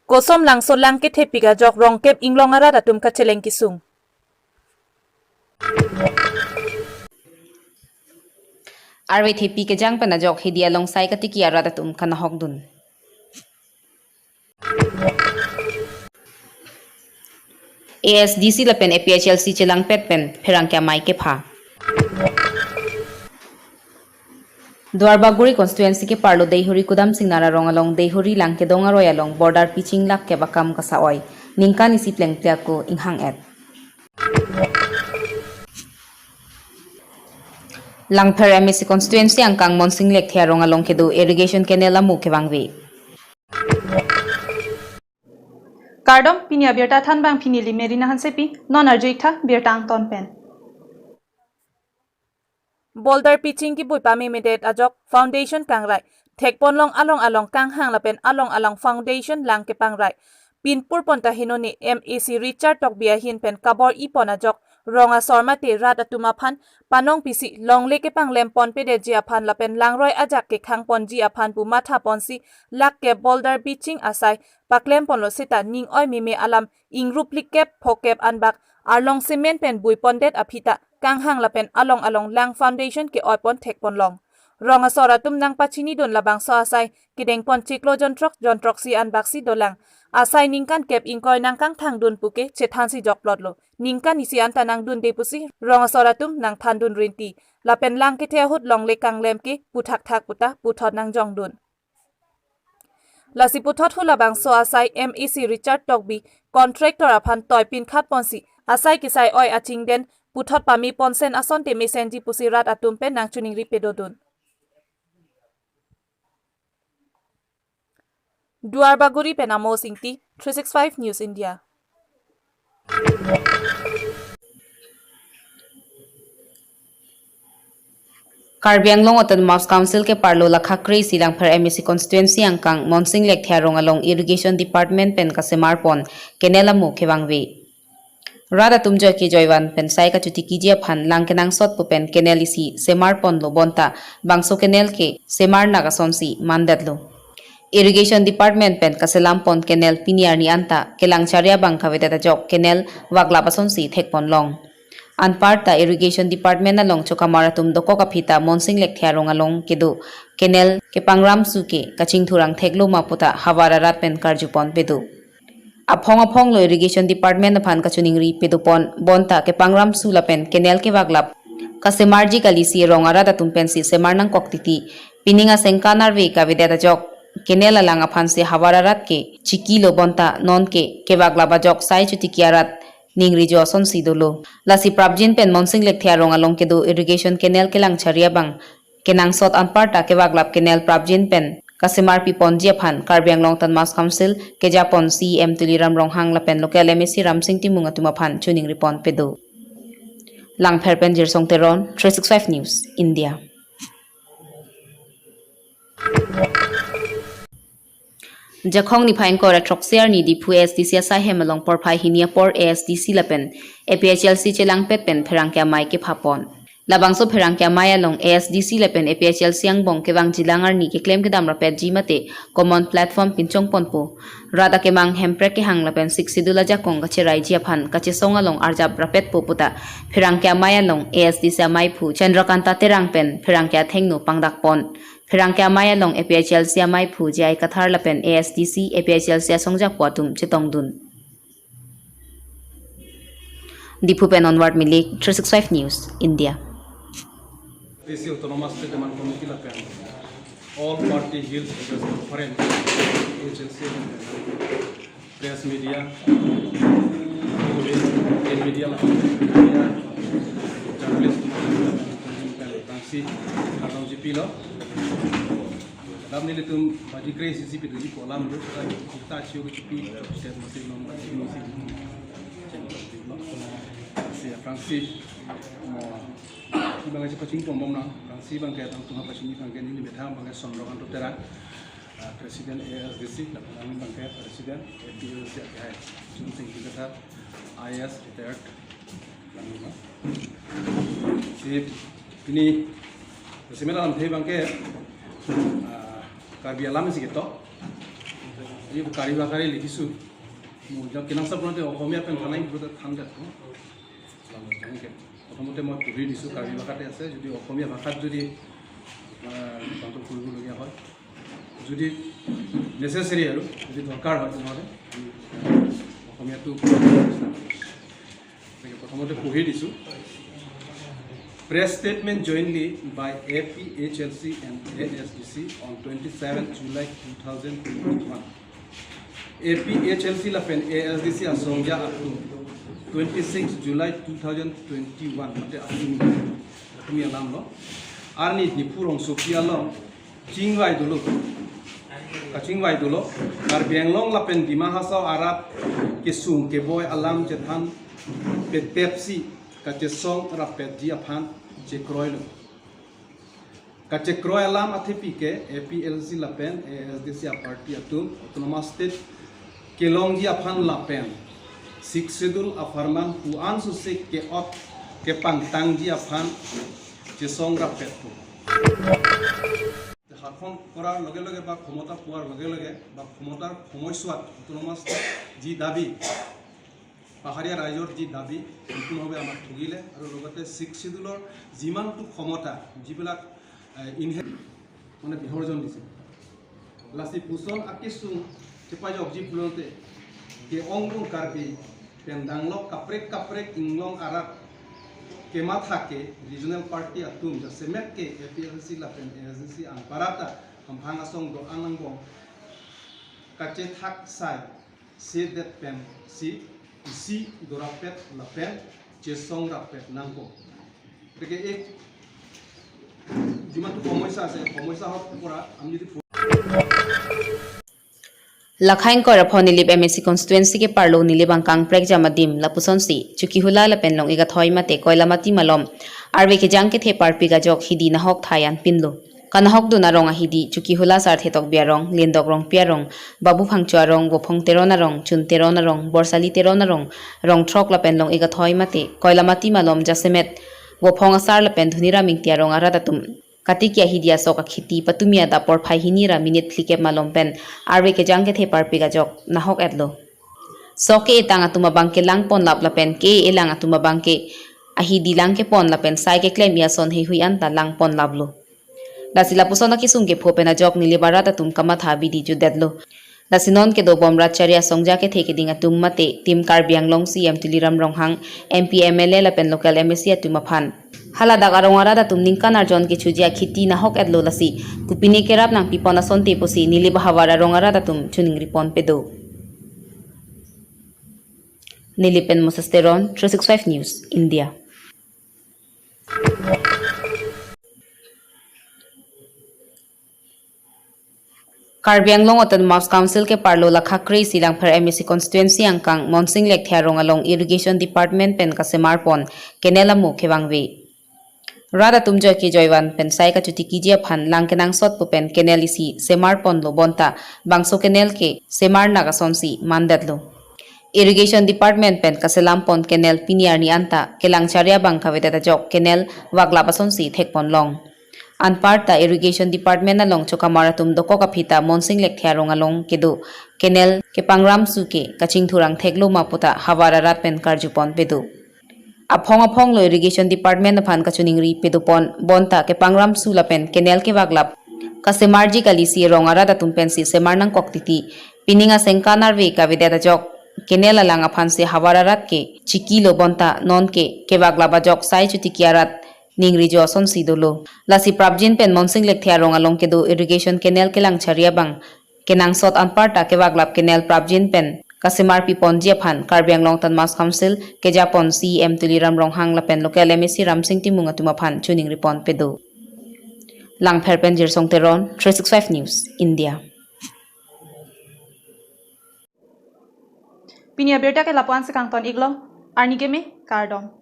Kosom lang so lang ke thepiga jok rong kep inglong ara datum ka cheleng kisung. Arwe thepi ke jang pana jok hidia long sai katiki ara datum kana hokdun. ASDC lapen APHLC chelang petpen pherang kya mai ke pha. Dwarbaguri constituency ke parlo Deihuri kudam singnara rongalong Deihuri lang ke donga royalong border pitching lak ke bakam kasaoy ningkan isi pleng ko inghang et. Langpher MSC constituency angkang monsing lek thia rongalong kedu irrigation canal amu ke wangwi. Kardom pinia birta than bang pini limerina hansepi non arjuitha birtang ton pen. Boulder pitching ki bui pami medet ajok foundation kangrai thekpon long along kang hang lapen along foundation lang ke pangrai pinpur ponta hinoni MEC Richard Tokbia hin pen kabor ipon ajok ronga sorma te rat atuma phan panong pisi long le ke pang lempon pede jia phan lapen langroi ajak ke khang pon jia phan pu matha ponsi lak ke boulder pitching asai paklem pon lo sita ning oi mime alam ingrup likep phokep anbak arlong cement pen bui pondet aphita kang hang lapen along lang foundation ke oipon thekpon long ronga sora tum nang pachini don labang so asai kideng pon chiklo jontrok si anbak si dolang asai ningkan kep ingkoi nang kang thang dun puke chethan si joklot lo ningkan isi anta nang dun de pusi ronga sora tum nang than dun rinti lapen lang ke the hut long le kang lem ke puthak thak puta puthot nang jong dun lasi puthot hulabang so asai MEC Richard Tokbi contractor aphan toy pin khat ponsi asai kisai oi aching den puthot pami ponsen ason te mesenji pusirat atumpe nang chuning ri pedodun Duarbaguri penamo singti 365 News India Karbi Anglong Autonomous Council ke parlo lakhakre silang per MEC constituency angkang monsing lek thia rongalong irrigation department pen kasemar pon kenela mu khewangwi Rada tumjoy ki joywan pen sai ka chuti kijia phan langkenang sot pu pen kenel isi semar pon lo bonta bangso kenel ke semar naga sonsi mandatlo irrigation department pen kaselam pon kenel piniar ni anta kelang charia bang khaveda jok kenel wagla pasonsi thekpon long anparta irrigation department along chokamara tum doko kapita monsing lek thia rongalong kedu kenel ke pangram suke kaching thurang theklo maputa hawara rat pen karjupon pedu Apong lo irrigation department na phan kachuning ri pedupon bonta ke pangram sulapen kenel ke waglap kasemarji kalisi rongara da tumpen si semar nang koktiti pininga sengkanar ve ka vedeta jok kenel alanga phan se hawararat ke chikilo bonta non ke waglaba jok sai chuti kiarat ningri jo son sidolo lasi prabjin pen monsing lek thia rongalong ke do irrigation kenel ke lang charia bang kenang sot anparta ke waglap kenel prabjin pen Kasemar pipon Japan Karbi Anglong Autonomous Council ke Japon CM Tuliram Ronghang lapen local MSC Ramsing Timunga Tumapan tuning ripon pedo Lang Perpen Jirsong Teron 365 News India Jakhong ni phain ko retroxier ni dipu SDC sa hemalong por phai hinia por ASDC lapen APHLC chelang pet pen pherang kya mai ke phapon Labangso pherang kya maya long ASDC lapen APHLC ang bong kewang jilangar ni ke claim ke dam rapet jimate common platform pinchong ponpo rada ke mang hempre ke hang lapen 6 sidula jakong ka cherai jia phan ka che songa long arjab rapet poputa pherang kya maya long ASDC mai phu Chandrakanta terang pen pherang kya thengnu pangdak pon pherang kya maya long APHLC mai phu jai kathar lapen ASDC APHLC songjak potum chetong dun Dipu pen onward milik 365 News India This autonomous development committee lapen all party hills as foreign agency press media media journalist tangsi atau GP lo dalam nilai tu bagi grace GP tu di kolam tu kita cium GP setiap masih nombor ini si Francis bangga cepat cingkong bom nang si bangga tang tunggu pasini bangga ini betah bangga sonrokan tu terang presiden ASDC kami bangga presiden APLC ada cuma tinggi besar IS retired kami si ini sebenarnya dalam teh bangga kabi alam sih gitu এই কাৰি ভাষাৰে লিখিছোঁ কেনেকৈ পঢ়োঁতে Asamiya pen থানাই ঠাণ্ডা প্ৰথমতে মই পঢ়ি দিছোঁ কাৰ্বি ভাষাতে আছে যদি অসমীয়া ভাষাত যদি ৰূপান্তৰ কৰিবলগীয়া হয় যদি নেচেচেৰী আৰু যদি দৰকাৰ হয় তেনেহ'লে অসমীয়াটো প্ৰথমতে পঢ়ি দিছোঁ Press statement jointly by APHLC and ASDC on 27 July 2021. APHLC lapen ASDC asongja aktu 26 July 2021 mate akumi alam lo arni dipurong sopialong chingwai dulu kachingwai dulu kar benglong lapen dimahasau arab kesung keboy alam jethan pepsi kacesong rapet jiaphan cekroilo kacekroy alam athipike APLC lapen ASDC party atum autonomous state kelong jiaphan lapen six schedule afarman puan susik ke ot ke pangtang jiaphan cesong rapet tu শাসন কৰাৰ লগে লগে বা ক্ষমতা পোৱাৰ লগে লগে বা ক্ষমতাৰ সময়ছোৱাত autonomous যি দাবী পাহাৰীয়া ৰাইজৰ যি দাবী সম্পূৰ্ণভাৱে আমাক ঠগিলে আৰু লগতে ছিক্স শিডিউলৰ যিমানটো ক্ষমতা যিবিলাক মানে বিসৰ্জন দিছে লাচি পুচন আকিছুং চেপাই অবজি ফুলতে কে অংগুং কাৰ্বি পেন্দাংলক কাপ্ৰেক ইংলং আৰাক কেমা থাকে রিজনাল পার্টি আতুম সেমেট কে এপিএলসি লাপেন এজেন্সি আংপারাতা হামহাং আসং দ আনাংবং কাচে থাক সাই সে দেট পেন সি isi dorapet lapen jesong rapet nangko gতিকে এই যিমানটো সমস্যা আছে সমস্যা হক পৰা আমি যদি Lakhain ko rapon nilib MSC constituency ke parlo nilibang kang prek jamadim lapuson si chuki hula lapen long iga thoi mate koila mati malom arbe ke jang ke the parpi ga jok hidi na hok thayan pinlo kanahok du na rong hidi chuki hula sar thetok biarong lendok rong piarong babu phangchwa rong bofong terona rong chun terona rong borsali terona rong throk lapen long iga thoi mate koila mati malom jasemet bofong asar lapen dhunira mingtia rong aradatum Katikia hidia soka khiti patumia da por phai hinira minute flike malom pen arwe ke jang ke the parpi ga jok nahok edlo soke etanga tuma bangke lang pon lap la pen ke elanga tuma bangke ahidi lang ke pon la pen sai ke claim ya son he hui anta lang pon lablo dasila pusona ki sungke phopena jok nilibara ta tum kama thabi di ju dedlo dasinon ke do bomra charya songja ke theke dinga tum mate tim karbiang long cm tuliram ronghang mp mla la pen local msc atuma phan Haladak arong da tumning kanar jon ke chujia khiti na hok edlo lasi kupini kerap nang pipona sonte posi nili bahawara rongara da tum chuning ripon pedo Nilipen Mosasteron 365 News India Karbi Anglong Autonomous Council ke parlo lakhakri silang per MSC constituency angkang Monsing Lek Thiarong along Irrigation Department pen kasemar pon kenelamu khewangwe Rada tumjo ki joywan pen sai ka chuti kijia phan langkenang sot pu pen kenel isi semar pon lo bonta bangso kenel ke semar naga sonsi mandadlo Irrigation Department pen kaselam pon kenel piniar ni anta kelang charya bangka vedata jok kenel wagla basonsi thekpon long Anparta Irrigation Department along chokamaratum doko kapita Monsing Lek Thiarong along kedu kenel ke pangram suke kaching thurang theklo maputa hawara rat pen karjupon pedu Apong lo Irrigation Department na phan kachuningri pedupon bonta ke pangram sulapen kenel ke waglap kasemarji kalisi rongara da tumpen si semar nang koktiti pininga sengkanar ve ka vedata jok kenel alanga phan se hawararat ke chikilo bonta non ke waglaba jok sai chuti kiarat ningri jo son sidolo lasi prabjin pen Monsing Lek Thiarong along ke do irrigation kenel ke lang charia bang kenang sot anparta ke waglap kenel prabjin pen Kasimar pipon Japan Karbi Anglong Autonomous Council ke Japon CM Tuliram Ronghang lapen local MSC Ramsing Timunga tumaphan chuning ripon pedo Lang Pherpen Jirsong Teron 365 News India Pinia berta ke lapuan sekang ton iglo arnigeme kardom